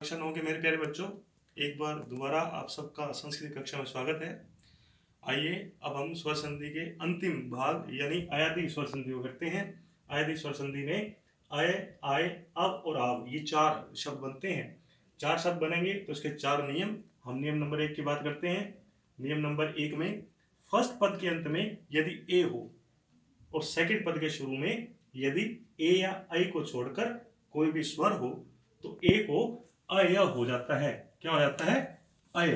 Question होंगे मेरे प्यारे बच्चों। एक बार दोबारा आप सबका संस्कृत कक्षा में स्वागत है। आइए अब हम स्वर संधि के अंतिम भाग यानी आयाती स्वर संधि को करते हैं। आयाती स्वर संधि में आय, आय, अब और आव ये चार शब्द बनते हैं। चार शब्द बनेंगे तो इसके चार नियम। हम नियम नंबर 1 की बात करते हैं। नियम नंबर 1 में फर्स्ट पद के अंत में यदि ए हो और सेकंड पद के शुरू में यदि ए या आई को छोड़कर कोई भी स्वर हो तो ए को अय हो जाता है। क्या हो जाता है? अय।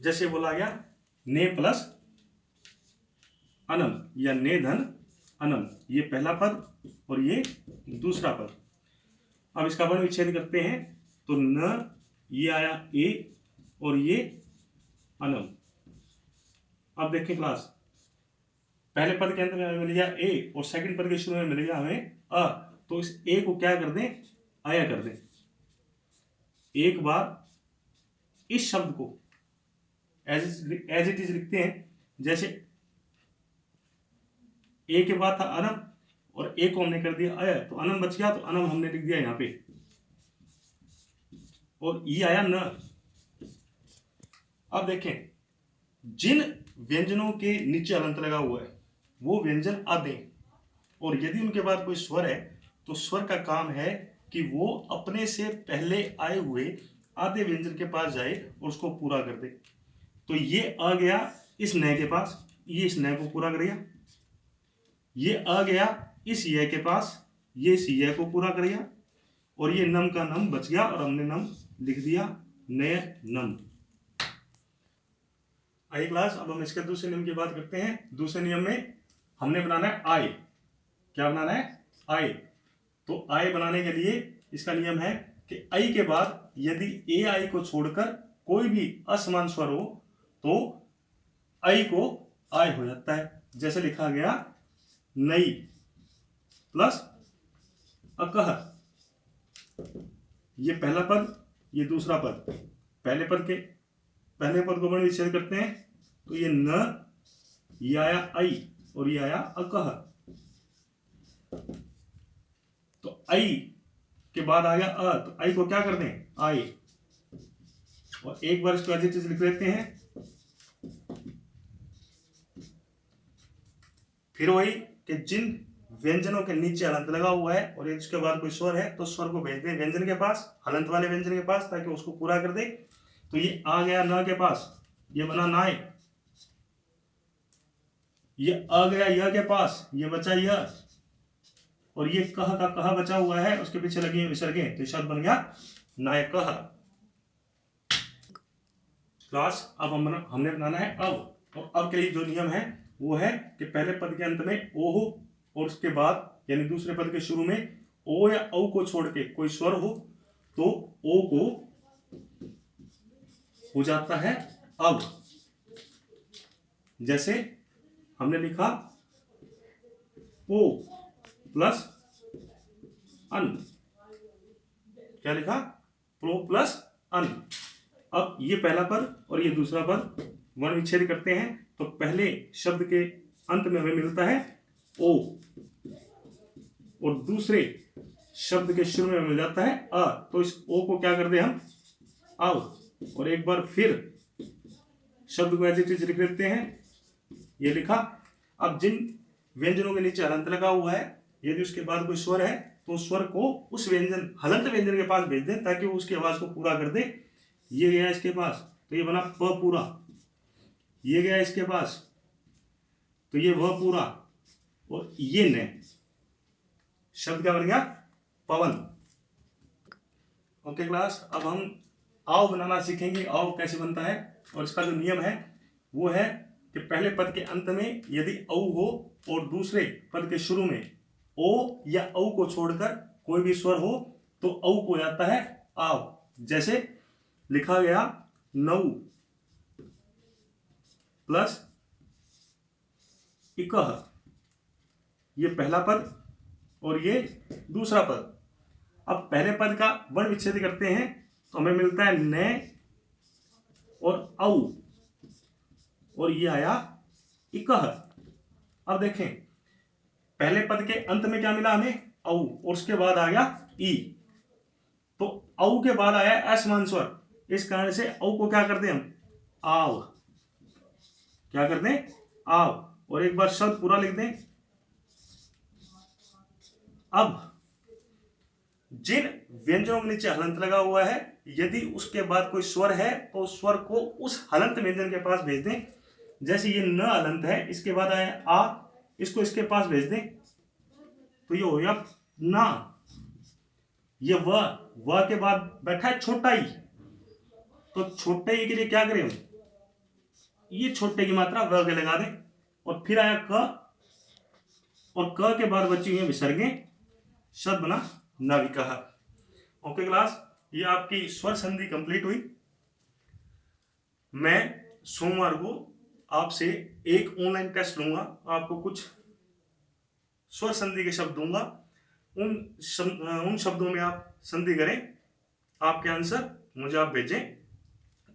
जैसे बोला गया ने प्लस अनम या ने धन अनम, ये पहला पद और ये दूसरा पद। अब इसका वर्ण विच्छेद करते हैं तो न ये आया ए और ये अनम। अब देखें क्लास, पहले पद के अंत में हमें मिल गया ए और सेकंड पद के शुरू में मिल गया हमें अ, तो इस ए को क्या कर दें? अय कर दें। एक बार इस शब्द को एज इट इज लिखते हैं। जैसे ए के बाद था अनम और ए को हमने कर दिया अय, तो अनम बच गया, तो अनम हमने लिख दिया यहां पे और ये आया न। अब देखें, जिन व्यंजनों के नीचे अलंत लगा हुआ है वो व्यंजन आधे, और यदि उनके बाद कोई स्वर है तो स्वर का काम है कि वो अपने से पहले आए हुए आधे व्यंजन के पास जाए और उसको पूरा कर दे। तो ये आ गया इस नए के पास, ये इस नए को पूरा करेगा। ये आ गया इस ये के पास, ये इस ये को पूरा करेगा। और ये नम का नम बच गया और हमने नम लिख दिया नए नम। आई क्लास, अब हम इसके दूसरे नियम की बात करते हैं। दूसरे नियम में हमने बनाना है आय। क्या बनाना है? आय। तो आय बनाने के लिए इसका नियम है कि आई के बाद यदि ए आई को छोड़कर कोई भी असमान स्वर हो तो आई को आय हो जाता है। जैसे लिखा गया नई प्लस अकह, ये पहला पद, ये दूसरा पद। पहले पद को वर्ण विच्छेद करते हैं तो ये न, ये आया आई और ये आया अकह। तो आई के बाद आ गया अ, तो आई को क्या कर दें? आई। और एक बार इसको एज इट इज लिख लेते हैं। फिर वही कि जिन व्यंजनों के नीचे हलंत लगा हुआ है और इसके बाद कोई स्वर है तो स्वर को भेज दें व्यंजन के पास, हलंत वाले व्यंजन के पास, ताकि उसको पूरा कर दे। तो ये आ गया न के पास, ये बना नाय। ये आ गया य के पास, ये बचा य। और ये कह का कहा बचा हुआ है, उसके पीछे लगी विसर्गें, तो शब्द बन गया नायकः। क्लास, अब हमने बनाना है अब। और अब के लिए जो नियम है वो है कि पहले पद के अंत में ओ हो और उसके बाद यानी दूसरे पद के शुरू में ओ या औ को छोड़ के कोई स्वर हो तो ओ को हो जाता है अब। जैसे हमने लिखा ओ प्लस अन। क्या लिखा? प्रो प्लस अन। अब ये पहला पद और ये दूसरा पद वर्ण विच्छेद करते हैं तो पहले शब्द के अंत में हमें मिलता है ओ और दूसरे शब्द के शुरू में मिल जाता है अ। तो इस ओ को क्या कर दे हम? अब। और एक बार फिर शब्द को एज इट इज लिख लेते हैं। ये लिखा। अब जिन व्यंजनों के नीचे हलंत लगा हुआ है यदि उसके बाद कोई स्वर है तो स्वर को उस हलंत व्यंजन के पास भेज दें ताकि वो उसकी आवाज को पूरा कर दे। ये गया इसके पास तो ये बना प पूरा, ये गया इसके पास तो ये वह पूरा, और ये ने शब्द क्या बन गया? पवन। ओके क्लास, अब हम आव बनाना सीखेंगे। आव कैसे बनता है और इसका जो नियम है वो है कि पहले पद के अंत में यदि औ हो और दूसरे पद के शुरू में ओ या औ को छोड़कर कोई भी स्वर हो तो औ को हो जाता है आव। जैसे लिखा गया नौ प्लस इकह, ये पहला पद और ये दूसरा पद। अब पहले पद का वर्ण विच्छेद करते हैं तो हमें मिलता है ने और औ और ये आया इकह। अब देखें, पहले पद के अंत में क्या मिला हमें? औ, और उसके बाद आ गया ई। तो औ के बाद आया असमान स्वर, इस कारण से औ को क्या करते हैं हम, आव। क्या करते हैं, आव। और एक बार शब्द पूरा लिख दें। अब जिन व्यंजनों के नीचे हलंत लगा हुआ है, यदि उसके बाद कोई स्वर है तो स्वर को उस हलंत व्यंजन के पास भेज दें। जैसे ये न हलंत है, इसके बाद आया आ, इसको इसके पास भेज दें तो ये हो गया ना। ये व के बाद बैठा है छोटा ई, तो छोटे ई के लिए क्या करें हम, ये छोटे की मात्रा व के लगा दें। और फिर आया क, और क के बाद बची हुई है विसर्गें, शब्द बना नाविका। ओके क्लास, ये आपकी स्वर संधि कंप्लीट हुई। मैं सोमवार को आपसे एक ऑनलाइन टेस्ट लूंगा, आपको कुछ स्वर संधि के शब्द दूंगा, उन शब्दों में आप संधि करें, आपके आंसर मुझे आप भेजें,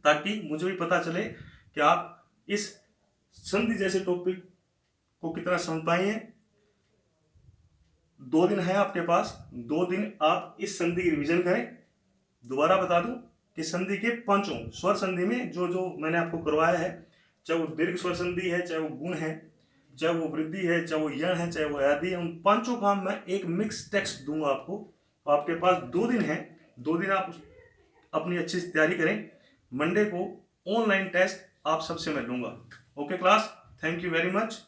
ताकि मुझे भी पता चले कि आप इस संधि जैसे टॉपिक को कितना समझ पाए हैं। 2 दिन है आपके पास, 2 दिन आप इस संधि की रिवीजन करें। दोबारा बता दूं कि संधि के 5 स्वर संधि में जो जो मैंने आपको करवाया है, चाहे वो दीर्घ स्वर संधि है, चाहे वो गुण है, चाहे वो वृद्धि है, चाहे वो यण है, चाहे वो आदि है, उन 5 का मैं एक मिक्स टेक्स्ट दूंगा आपको। आपके पास 2 दिन है, 2 दिन आप अपनी अच्छी से तैयारी करें। मंडे को ऑनलाइन टेस्ट आप सबसे मैं लूंगा। Okay class, thank you very much.